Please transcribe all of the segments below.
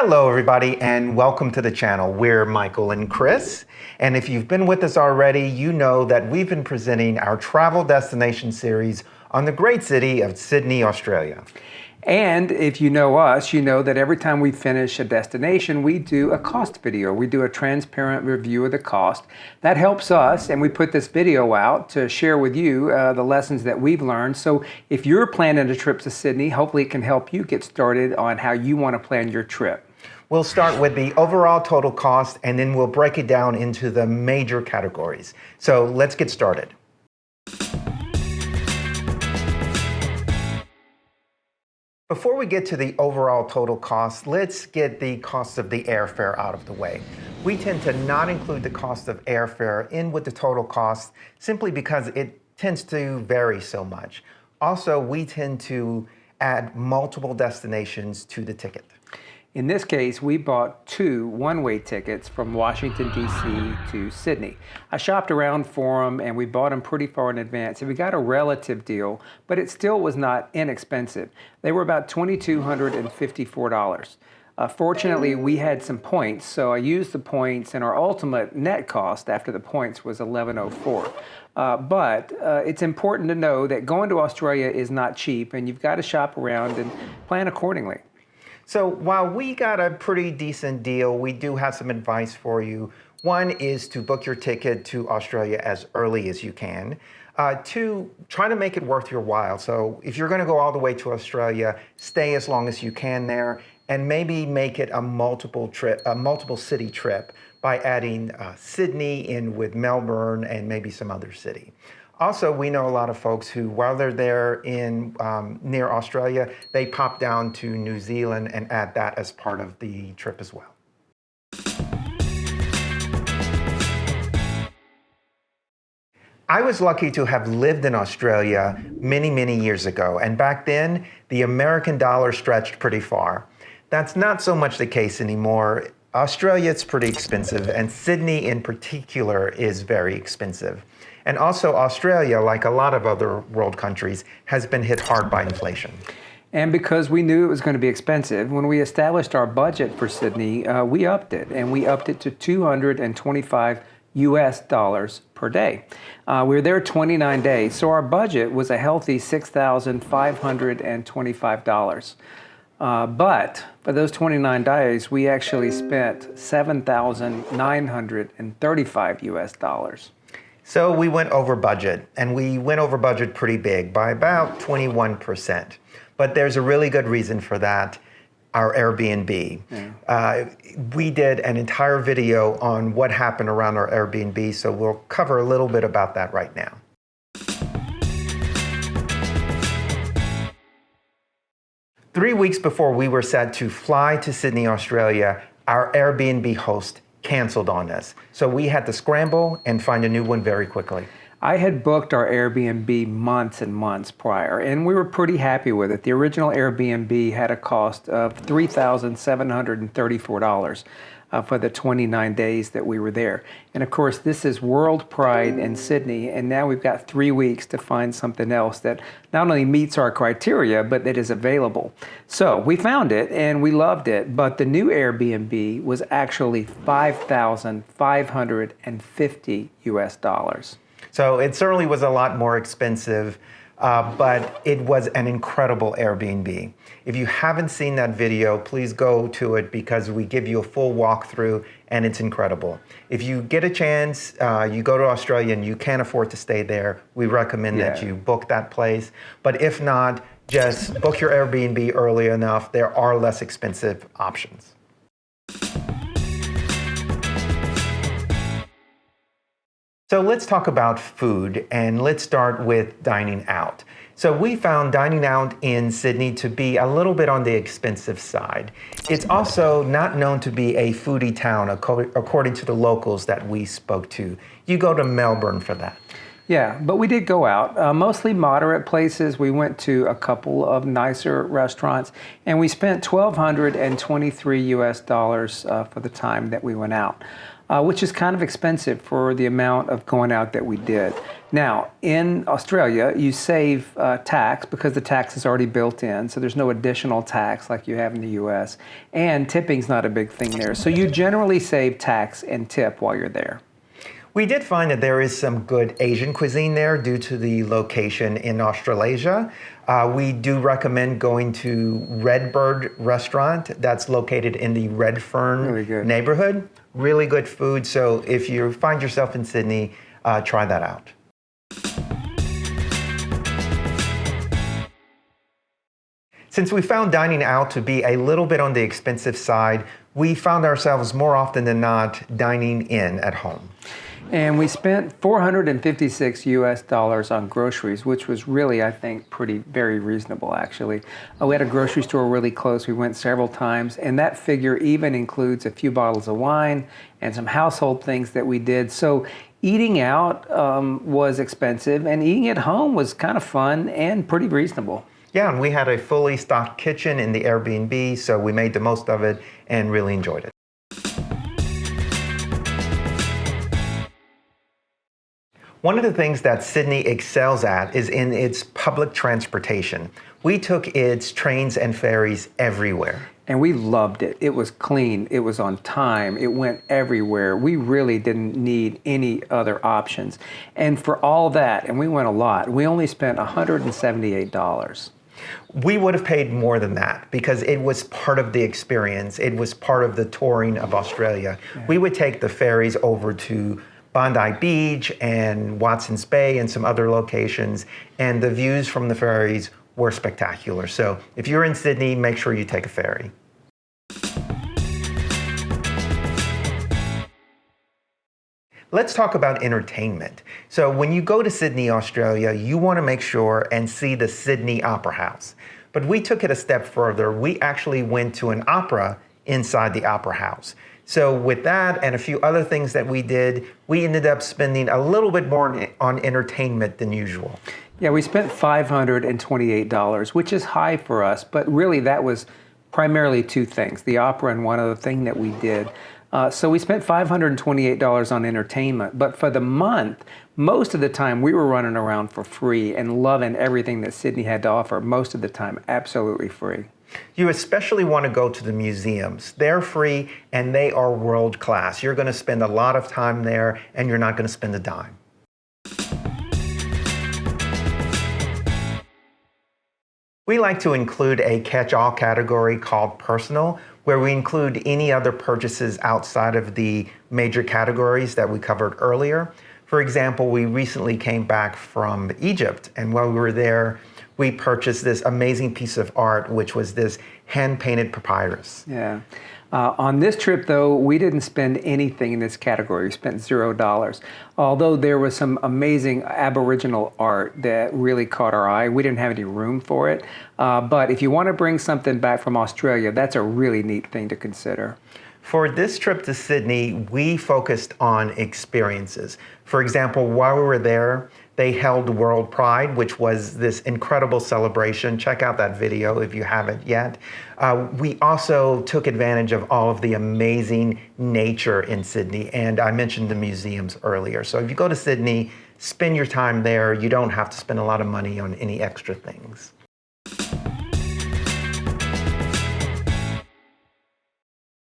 Hello everybody and welcome to the channel. We're Michael and Chris, and if you've been with us already, you know that we've been presenting our travel destination series on the great city of Sydney, Australia. And if you know us, you know that every time we finish a destination, we do a cost video. We do a transparent review of the cost. That helps us, and we put this video out to share with you the lessons that we've learned. So if you're planning a trip to Sydney, hopefully it can help you get started on how you want to plan your trip. We'll start with the overall total cost, and then we'll break it down into the major categories. So let's get started. Before we get to the overall total cost, let's get the cost of the airfare out of the way. We tend to not include the cost of airfare in with the total cost simply because it tends to vary so much. Also, we tend to add multiple destinations to the ticket. In this case, we bought two one-way tickets from Washington, D.C. to Sydney. I shopped around for them and we bought them pretty far in advance. And we got a relative deal, but it still was not inexpensive. They were about $2,254. Fortunately, we had some points, so I used the points, and our ultimate net cost after the points was $1,104. But it's important to know that going to Australia is not cheap, and you've got to shop around and plan accordingly. So while we got a pretty decent deal, we do have some advice for you. One is to book your ticket to Australia as early as you can. Two, try to make it worth your while. So if you're going to go all the way to Australia, stay as long as you can there, and maybe make it a multiple city trip by adding Sydney in with Melbourne and maybe some other city. Also, we know a lot of folks who, while they're there in near Australia, they pop down to New Zealand and add that as part of the trip as well. I was lucky to have lived in Australia many, many years ago, and back then, the American dollar stretched pretty far. That's not so much the case anymore. Australia is pretty expensive, and Sydney in particular is very expensive. And also Australia, like a lot of other world countries, has been hit hard by inflation. And because we knew it was going to be expensive, when we established our budget for Sydney, we upped it, and we upped it to $225 per day. We were there 29 days, so our budget was a healthy $6,525. But for those 29 days, we actually spent $7,935. So we went over budget, and we went over budget pretty big by about 21%. But there's a really good reason for that, our Airbnb. Yeah. We did an entire video on what happened around our Airbnb, so we'll cover a little bit about that right now. Three weeks before we were set to fly to Sydney, Australia, our Airbnb host canceled on us. So we had to scramble and find a new one very quickly. I had booked our Airbnb months and months prior, and we were pretty happy with it. The original Airbnb had a cost of $3,734 for the 29 days that we were there. And of course, this is World Pride in Sydney, and now we've got 3 weeks to find something else that not only meets our criteria, but that is available. So we found it and we loved it, but the new Airbnb was actually $5,550. So it certainly was a lot more expensive, but it was an incredible Airbnb. If you haven't seen that video, please go to it because we give you a full walkthrough and it's incredible. If you get a chance, you go to Australia and you can't afford to stay there, we recommend that you book that place. But if not, just book your Airbnb early enough. There are less expensive options. So let's talk about food, and let's start with dining out. So we found dining out in Sydney to be a little bit on the expensive side. It's also not known to be a foodie town according to the locals that we spoke to. You go to Melbourne for that. Yeah, but we did go out, mostly moderate places. We went to a couple of nicer restaurants, and we spent $1,223 for the time that we went out. which is kind of expensive for the amount of going out that we did. Now, in Australia, you save tax because the tax is already built in, so there's no additional tax like you have in the US, and tipping's not a big thing there. So you generally save tax and tip while you're there. We did find that there is some good Asian cuisine there due to the location in Australasia. We do recommend going to Redbird Restaurant that's located in the Redfern neighborhood. Really good food, so if you find yourself in Sydney, try that out. Since we found dining out to be a little bit on the expensive side, we found ourselves more often than not dining in at home. And we spent $456 US on groceries, which was really, I think, very reasonable, actually. We had a grocery store really close. We went several times, and that figure even includes a few bottles of wine and some household things that we did. So eating out was expensive, and eating at home was kind of fun and pretty reasonable. Yeah, and we had a fully stocked kitchen in the Airbnb, so we made the most of it and really enjoyed it. One of the things that Sydney excels at is in its public transportation. We took its trains and ferries everywhere. And we loved it. It was clean, it was on time, it went everywhere. We really didn't need any other options. And for all that, and we went a lot, we only spent $178. We would have paid more than that because it was part of the experience. It was part of the touring of Australia. Yeah. We would take the ferries over to Bondi Beach and Watson's Bay and some other locations, and the views from the ferries were spectacular. So if you're in Sydney, make sure you take a ferry. Let's talk about entertainment. So when you go to Sydney, Australia, you want to make sure and see the Sydney Opera House. But we took it a step further. We actually went to an opera inside the Opera House. So with that and a few other things that we did, we ended up spending a little bit more on entertainment than usual. Yeah, we spent $528, which is high for us, but really that was primarily two things, the opera and one other thing that we did. So we spent $528 on entertainment, but for the month, most of the time we were running around for free and loving everything that Sydney had to offer, most of the time absolutely free. You especially want to go to the museums. They're free and they are world class. You're going to spend a lot of time there and you're not going to spend a dime. We like to include a catch-all category called personal, where we include any other purchases outside of the major categories that we covered earlier. For example, we recently came back from Egypt, and while we were there, we purchased this amazing piece of art, which was this hand-painted papyrus. Yeah. On this trip, though, we didn't spend anything in this category. We spent $0. Although there was some amazing Aboriginal art that really caught our eye. We didn't have any room for it. But if you want to bring something back from Australia, that's a really neat thing to consider. For this trip to Sydney, we focused on experiences. For example, while we were there, they held World Pride, which was this incredible celebration. Check out that video if you haven't yet. We also took advantage of all of the amazing nature in Sydney, and I mentioned the museums earlier. So if you go to Sydney, spend your time there. You don't have to spend a lot of money on any extra things.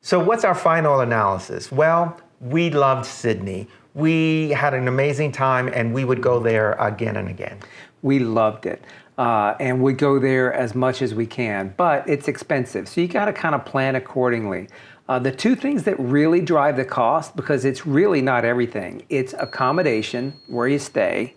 So what's our final analysis? Well, we loved Sydney. We had an amazing time and we would go there again and again. We loved it. And we go there as much as we can, but it's expensive. So you got to kind of plan accordingly. The two things that really drive the cost, because it's really not everything, it's accommodation, where you stay,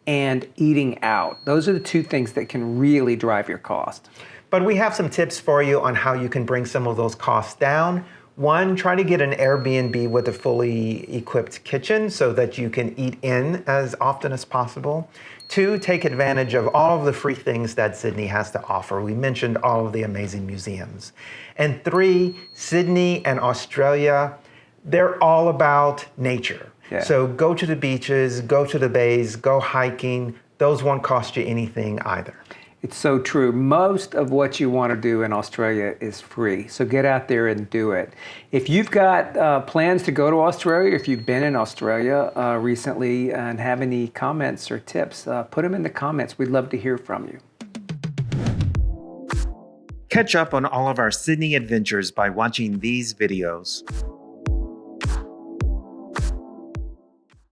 and eating out. Those are the two things that can really drive your cost. But we have some tips for you on how you can bring some of those costs down. One, try to get an Airbnb with a fully equipped kitchen so that you can eat in as often as possible. Two, take advantage of all of the free things that Sydney has to offer. We mentioned all of the amazing museums. And three, Sydney and Australia, they're all about nature. Yeah. So go to the beaches, go to the bays, go hiking. Those won't cost you anything either. It's so true. Most of what you want to do in Australia is free. So get out there and do it. If you've got plans to go to Australia, if you've been in Australia recently and have any comments or tips, put them in the comments. We'd love to hear from you. Catch up on all of our Sydney adventures by watching these videos.